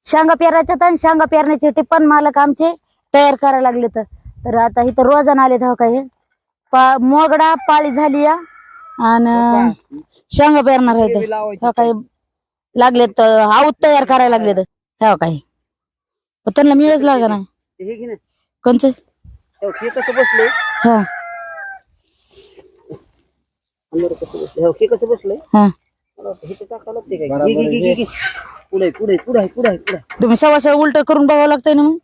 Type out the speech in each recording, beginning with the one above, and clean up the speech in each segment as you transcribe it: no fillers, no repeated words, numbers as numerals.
शेंगा पेरायच्यात आणि शेंगा पेरण्याचे टिप्पण मालक आमचे तयार करायला लागले. तर आता इथं रोजान आले तेव्हा काय मोगडा पाळी झाली या आणि शेंगा पेरणार आहे तेव्हा काही लागलेत आऊत तयार करायला लागले तर तेव्हा काही त्यांना मिळच लागा नाही कोणचं कसं बसलंय हा कसं बसलंय हा पुढे पुढे पुढे पुढे पुढे तुम्ही सव्वा उलट करून बघावं लागतंय ना मग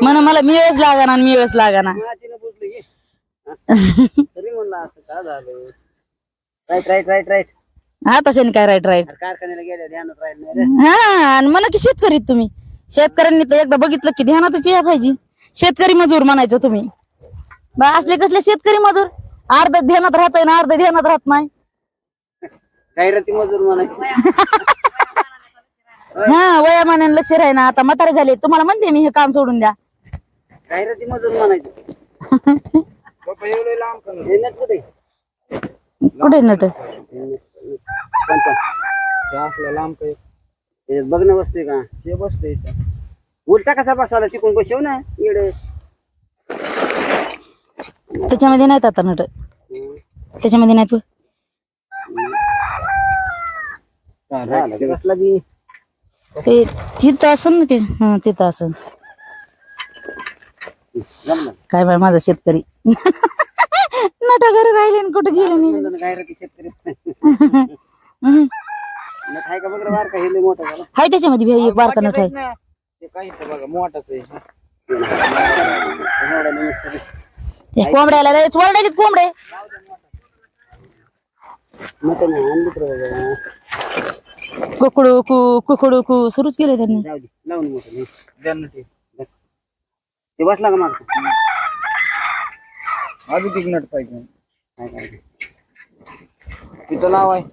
म्हणा मला मिळच लागा ना मिळच लागा ना तरी म्हणलं असं का झालं राईट राईट राईट राईट हा तसे काय राईट राईट कारखान्याला गेल्या ध्यानात राहील हा आणि म्हणा की शेतकरी तुम्ही शेतकऱ्यांनी तर एकदा बघितलं की ध्यानातच या पाहिजे. शेतकरी मजूर म्हणायचं तुम्ही बा असले कसले शेतकरी मजूर अर्ध ध्यानात राहतोय ना अर्ध ध्यानात राहत नाही. जाहिराती मजूर म्हणायचं हा वयामानाने लक्ष राही ना आता म्हातारे झाले तुम्हाला म्हणते मी हे काम सोडून द्या. जाहिराती मजूर म्हणायचं कुठे नट लांब काही बघणं बसते का ते बसते उलटा कसा बसवाला तिकडून बसव ना येडे त्याच्यामध्ये नाहीत आता नट त्याच्यामध्ये नाहीत बसला बी ते तिथं असन ना ते हा तिथं असन काय बाय माझा शेतकरी नट घरी राहिले कुठे गेले नाही जाहिराती शेतकरी हाय का बघ बार का हे मोठा झाला हाय त्याच्यामध्ये एक बारका नट आहे ते काही बघा मोठाच आहे त्या कोंबड्याला लयच वरडायलेत कोंबडे कुकडू कुकडू कु सुरूच केले त्यांनी लावून मोठं ते बसला का मागतो अजून किती नट पाहिजे तिथं लाव आहे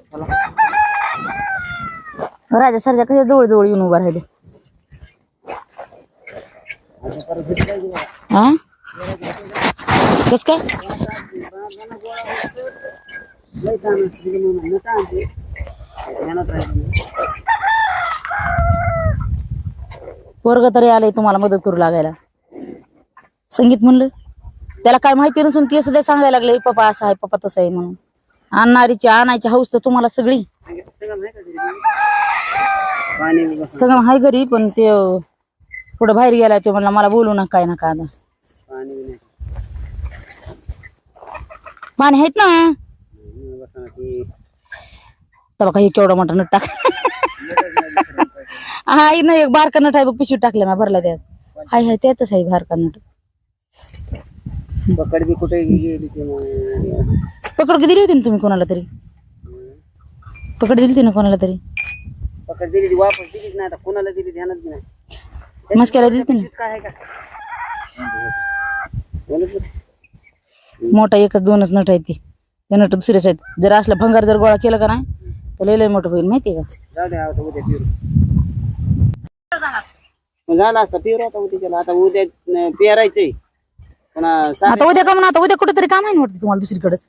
राजा सरजा कशा जवळ जवळ येऊन उभा राहिले हा कस काय वर्ग तरी आले तुम्हाला मदत करू लागायला संगीत म्हणलं त्याला काय माहिती नसून ते सध्या सांगायला लागले पप्पा असं आहे पप्पा तसं आहे म्हणून आणणारीची आणायची हौस तर तुम्हाला सगळी सगळं हाय घरी पण ते पुढं बाहेर गेला ते म्हणला मला बोलू नका काय नका आता पाणी आहेत ना तर बघा हे केवढा मोठा नट टाक हा नाही एक बारका नट आहे बघ पिशवीत टाकल्या मी भरला त्यात हाय हाय त्यातच आहे बारका नट पकड बी कुठे गेली पकड दिली होती ना तुम्ही कोणाला तरी पकड दिली ना कोणाला तरी पकड दिली वापस दिलीच नाही आता कोणाला दिली ध्यानात बी नाही मस्क्याला दिली ना काय का मोठा एकच दोनच नट आहेत ते नट दुसरेच आहेत जर असलं भंगार जर गोळा केला का नाही तर लय मोठं होईल माहितीये का जाऊ दे आता उद्या पेरू झाला असता पेरू आता उद्या आता उद्या पेरायचंय आता उद्या का म्हणा आता उद्या कुठेतरी काम आहे ना वाटतं तुम्हाला दुसरीकडेच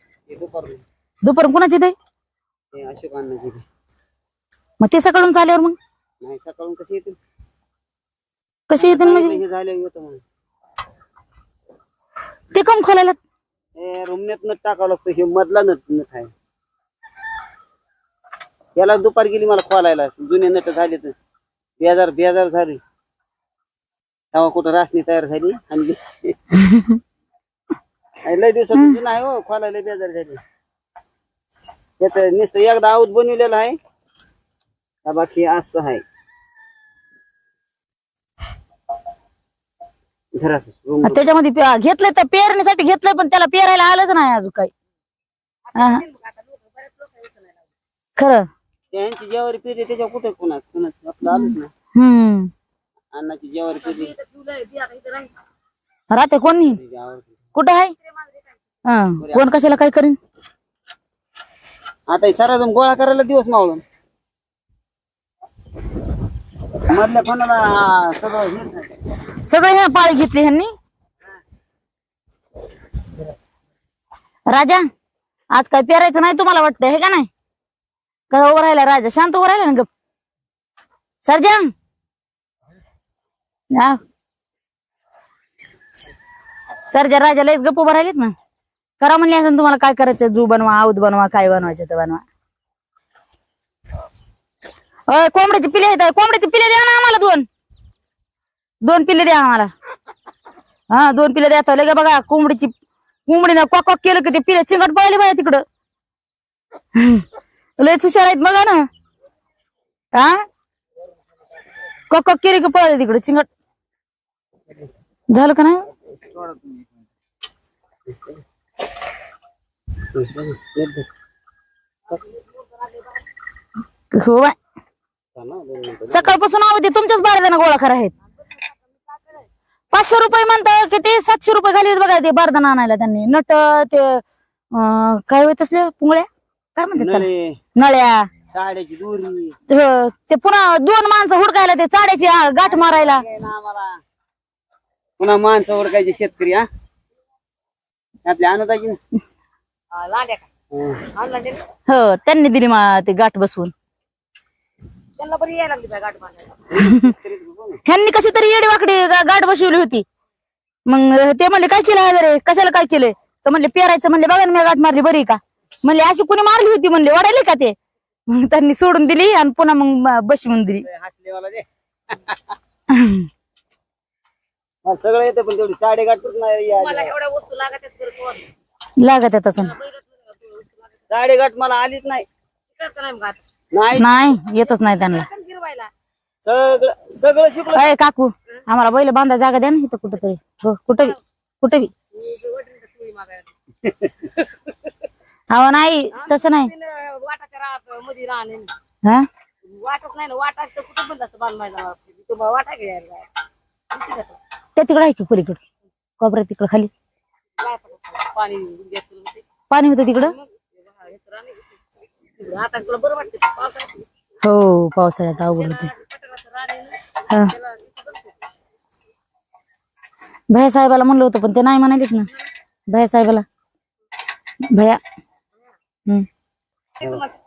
दुपारून कुणाची ते अशोक अण्णाची मग ते सकाळून चाल्यावर मग नाही सकाळून कशी येतील म्हणजे हे झाल्यावर येतो म्हणून ते कम खोलायला रुमण्यात नट टाकावं लागतं हे मधला नट आहे याला दुपार गेली मला खोलायला जुने नट झाले तर बेजार झाली तेव्हा कुठं रासनी तयार झाली आणि लय दिवसात जुना आहे हो खोलायला बेजार झाली त्याच नुसतं एकदा आऊत बनवलेलं आहे बाकी असं आहे त्याच्यामध्ये घेतलंय तर पेरण्यासाठी घेतलंय पण त्याला पेरायला आलंच नाही अजून काही खरं त्यांची ज्यावर पेरली त्याच्या कुठे कुणाच आपलं आलंच ना अण्णाची ज्यावर पेरली राहते कोण नाही कुठं आहे कोण कशाला काय करीन आता सारा जण गोळा करायला दिवस मावळून मधल्या कोणाला सगळं ह्या पाळी घेतली ह्यांनी राजा आज काय पेरायचं नाही तुम्हाला वाटतंय हे का नाही का उभं राहिला राजा शांत उभं राहिला ना गप सरजा सरजा राजा लयच गप्प उभा राहिलेत ना. करा म्हणले असं तुम्हाला काय करायचं, जू बनवा, आऊत बनवा, काय बनवायचं ते बनवा. कोंबड्याचे पिले आहेत, कोंबड्याचे पिले द्या ना आम्हाला. 2 पिले द्या आम्हाला. हा 2 पिले द्या. लगे बघा कोंबडीनं कॉक केलं की ते पिले चिंगट पळाली बाया तिकडं. लयच हुशार आहेत बघा ना. हा कॉक केले की पळाले तिकडे चिंगट. झालं का नाही? हो बाय. सकाळपासून आवडते तुमच्याच बारदाना गोळा खरा आहेत. 500 रुपये म्हणतात की ते 700 रुपये घाली बघा ते बारदाना आणायला त्यांनी. नट ते काय होत असले पुंगळ्या काय म्हणतात त्याला? नळ्या, साड्याची दोरी, ते पुन्हा 2 माणसं हुडकायला ते चाड्याची गाठ मारायला. पुन्हा माणसं ओळखायचे शेतकरी. हा आपल्या अनुदाची हो त्यांनी दिली ते गाठ बसवून. ह्यांनी कशी तरी येडी वाकडी गाठ बसवली होती. मग ते म्हणले काय केलं अरे कशाला काय केलंय तर म्हणले पेरायचं. म्हणले बघा मी गाठ मारली बरी का. म्हणले अशी कुणी मारली होती म्हणले वाढायले का ते. मग त्यांनी सोडून दिली आणि पुन्हा मग बसवून दिली. सगळं येतं पण तेवढी साडे गाठ नाही लागत आहे तसं. साडेगाठ मला आलीच नाही. नाही येतच नाही त्यांना. सगळं सगळं शिकलो. अय काकू आम्हाला बैल बांधा जागा द्या ना इथं कुठंतरी. हो कुठं बी हो नाही तसं नाही. हा त्या तिकडे आहे की पलीकडं कोपऱ्यात तिकडं खाली पाणी होतं तिकडं. हो पावसाळ्यात अवघड होते. भैया साहेबाला म्हणलं होतं पण ते नाही म्हणालेत ना. भैया साहेबाला भैया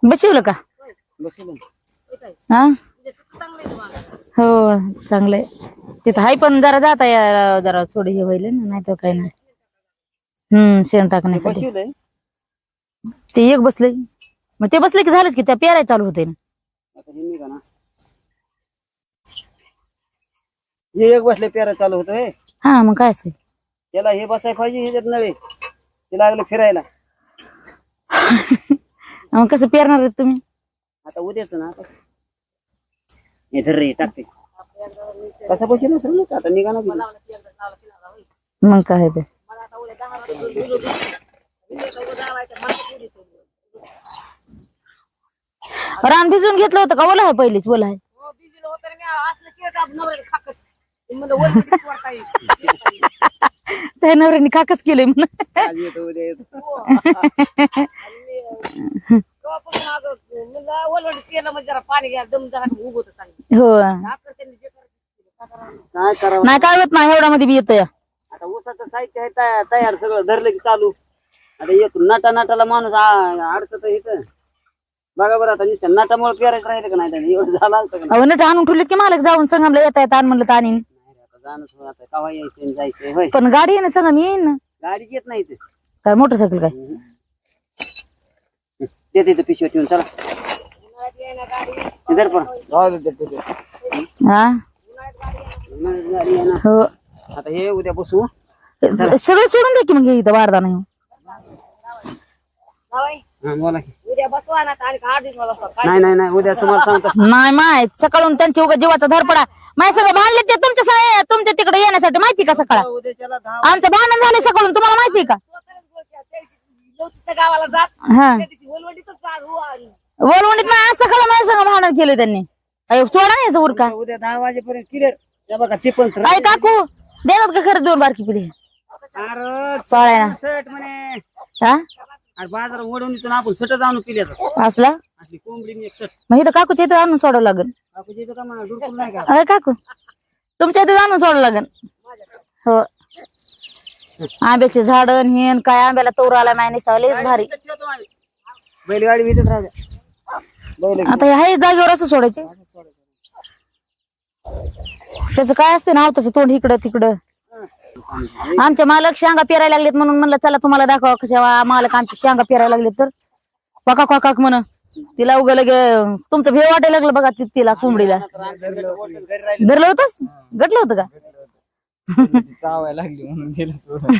बसवलं का? हा हो चांगलंय तिथं हाय पण जरा जाता या जरा थोडी हे व्हायला ना नाही तर काही नाही. शेण टाकण्यासाठी ते एक बसलंय. मग ते बसले की झालंच की त्या पेराय चालू होते ना. हे एक बसले पेरा चालू होतोय. हा मग काय असं त्याला हे बसाय पाहिजे ह्याच्यात नळे ते लागलं फिरायला. मग कसं पेरणार आहेत तुम्ही आता उद्याच ना. हे धर रे टाकते कसा बसेल असेल ना आता निघा ना. मग काय ते रान भिजून घेतलं होतं का? ओला आहे पहिलीच ओला आहे. त्या नवऱ्याने काकच केलंय म्हणून. आज येतो उद्या येतो. हो काय करावं. नाही काय होत नाही एवढ्या मध्ये बी येतोय. आता ऊसाचं साहित्य आहे तयार सगळं धरलं की चालू. आता एक नाटाला माणूस अडचत इथं बघा बरं. आता नुसतं नाटामुळे पेरायचं राहिलं का नाही एवढं झालं असतं का? अहो नट आणून ठेवलीत की मालक जाऊन संगमला येता येत आण म्हणलं तर आणीन. आता जाणच आता केव्हा यायचं आणि जायचंय होय. पण गाडी आहे ना संगम येईन ना. गाडी येत नाही इथे. काय मोटरसायकल काय येते इथं पिशवी ठेवून चला. इधर पण हा गाडी आहे ना. हो आता हे उद्या बसू. सगळं सोडून दे की मग इथं वारदा नाही. हा बोला की. उद्या बसवा ना आणि 8 दिवस मला बसवा. नाही उद्या तुम्हाला सांगतो. नाही माय सकाळून त्यांची उगा जीवाचा धरपडा माय सगळं भांडले ते तुमच्या तिकडे येण्यासाठी माहिती का? सकाळ उद्याच्याला 10 आमचं भांडण झालं सकाळून तुम्हाला माहिती का? गावाला जात हा वलवडीतच बोलवणीत नाही आज सकाळ माझ्या संग भांडण केलं त्यांनी. सोडा नाही याचं उरका. उद्या 10 वाजेपर्यंत क्लिअर. बघा ते पण काय काकू देतात का खरं 2 बारकी पिढी पाळायला सट म्हणे. हा आणि बाजार ओढून इथून आपण सट जाऊन पिल्याचं असला आपली कोंबडी एक सट. मग इथं काकूच्या इथं आणून सोडावं लागेल. आपण इथं का म्हणा डुरकून नाही का. अरे काकू तुमच्या इथे आणून सोडावं लागेल. हो आंब्याचे झाड हेन काय आंब्याला तोर आला माय लयच भारी. बैलगाडी भेटत राहते. बैल आता हे जागेवर असं सोडायचे. त्याचं काय असते ना त्याचं तोंड इकडं तिकडं. आमच्या मालक शेंगा पेरायला लागलेत म्हणून म्हणलं चला तुम्हाला दाखवा कशा मालक आमची शेंगा पेरायला लागलेत. तर काका काका म्हण तिला उगा लगे तुमचं भेव वाटायला लागलं बघा तिला कोंबडीला. धरलं होतस गटलं होतं का? चावायला लागली म्हणून गेलं सोडून.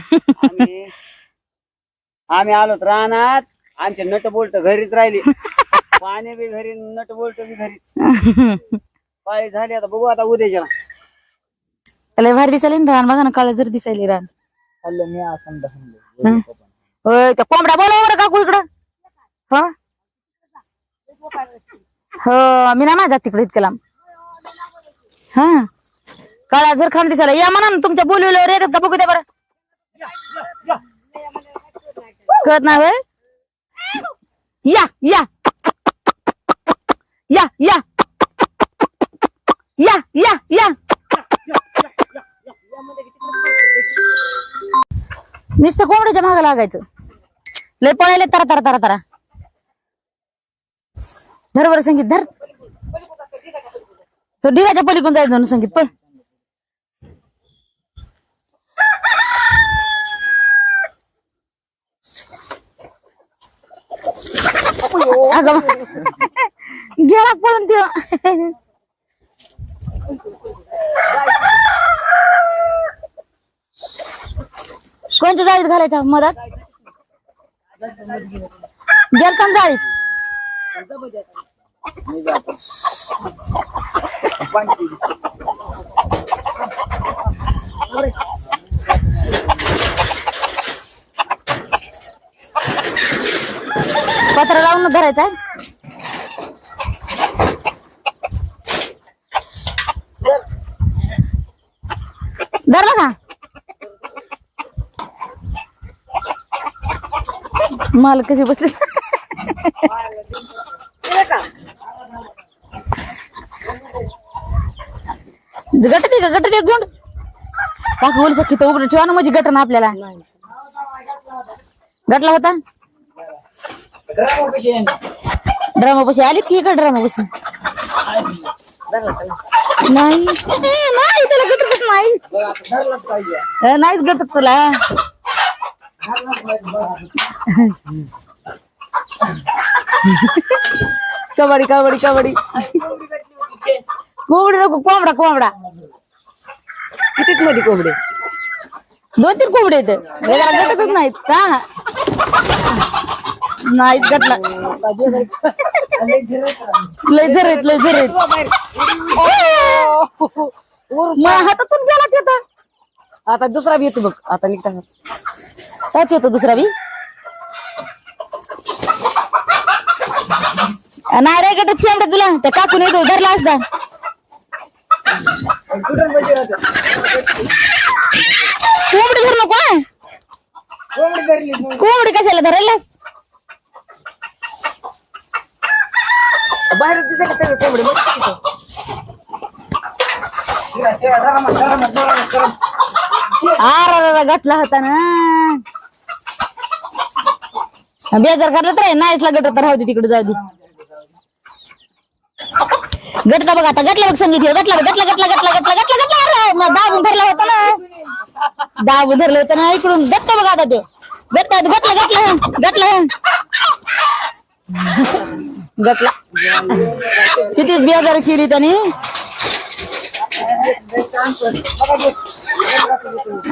आम्ही आलोत रानात आमचे नट बोल्ट घरीच राहिले. पाणी बी घरी नट बोल्ट बी घरीच. पाळी झाली आता बघू आता उद्याच्या. लय भारी दिसायला ना रान बघा ना काळ जर दिसायली रान. खाल्लं मी असं दहनलं. होय त्या कोंबड्या बोलाव बरं काकू इकडं. हा हो मी ना माझ्या तिकडे इतक्या लांब. हा काळा जर खाण दिसायला या म्हणा ना तुमच्या बोलवल्यावर येतात का बघू द्या बरं. कळत नाही होय. या या या या या या या नुसतं कोंबड्याच्या मागं लागायचं. लय पळायले तरा तरा तरा तरा. धर बरं संगीत धर. तो ढिगाच्या पलीकडून जायचं संगीत पण. अगं गेला पळून त्यो. कोणत्या जाळीत घालायच्या मधात गेलता ना जाळीत. पत्र लावून धरायचा. धर बघा माल कशी बसले. गटते का गटते झोंड काकू बोलू शकतो उघड ठेवा ना म्हणजे गट ना आपल्याला. गटला होता ड्रामा पशी आलीत की इकडे ड्रामा पशी नाही नाही त्याला गटतच नाही. नाहीच गटत तुला. कबड्डी कबड्डी कबड्डी. कोंबडी नको कोंबडा कोंबडा. कितीच मध्ये कोंबडे 2-3 कोंबडे येत गटतच नाहीत का. नाहीत गटला. लय झरेत लय झरेत. हातातून गेला तिथं. आता दुसरा बी येतो बघ आता निघता. त्याच येतो दुसरा बी. नाही रे गटत शेंबडा तुला त्या काकून येतो धरला असता. कोंबडी धरू नको. कोंबडी कशाला धरायलास. बाहेर दिसायला सगळं कोंबडे आरा गटला होता ना. बेजार करला तर नाहीसला गट तर राहू दे तिकडे जाऊ दे. गटला बघ आता गटला बघ संगीत गटला गटला गटला गटला गटला गटला गटला. दाबून धरला होता ना. दाबून धरलं होतं ना इकडून गट्टा बघा आता तो गट्टा गटला गटला गटला गटला. कितीच बेजार केली त्याने.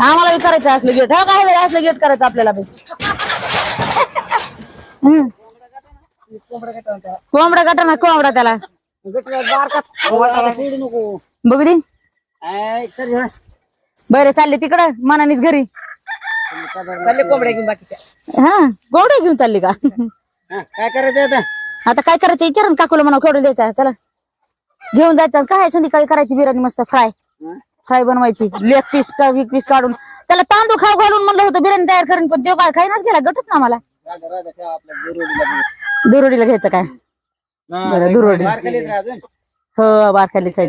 आम्हाला बी करायचं असलं गेट. हा काय असलं गेट करायचं आपल्याला बी. कोंबडा गटा ना कोंबडा त्याला सोडू नको. बघू दे. बरं चालले तिकडं मनानीच घरी. कोंबड्या घेऊन बाकीच्या. हा कोंबड्या घेऊन चालली का. काय करायचं आता. आता काय करायचं विचार काकूला म्हणा खेळून द्यायचा. चला घेऊन जायचं. काय संध्याकाळी करायची बिर्याणी मस्त फ्राय फ्राय बनवायची. लेग पीस का वीक पीस काढून त्याला तांदूळ खाऊ घालून म्हणलं होतं बिर्याणी तयार करून पण तो काय खाईनाच गेला. गटत ना मला. दुरोडीला घ्यायचं काय. बरं दुरोडी बारकालीत राहा अजून. हो बारकालीच आहे.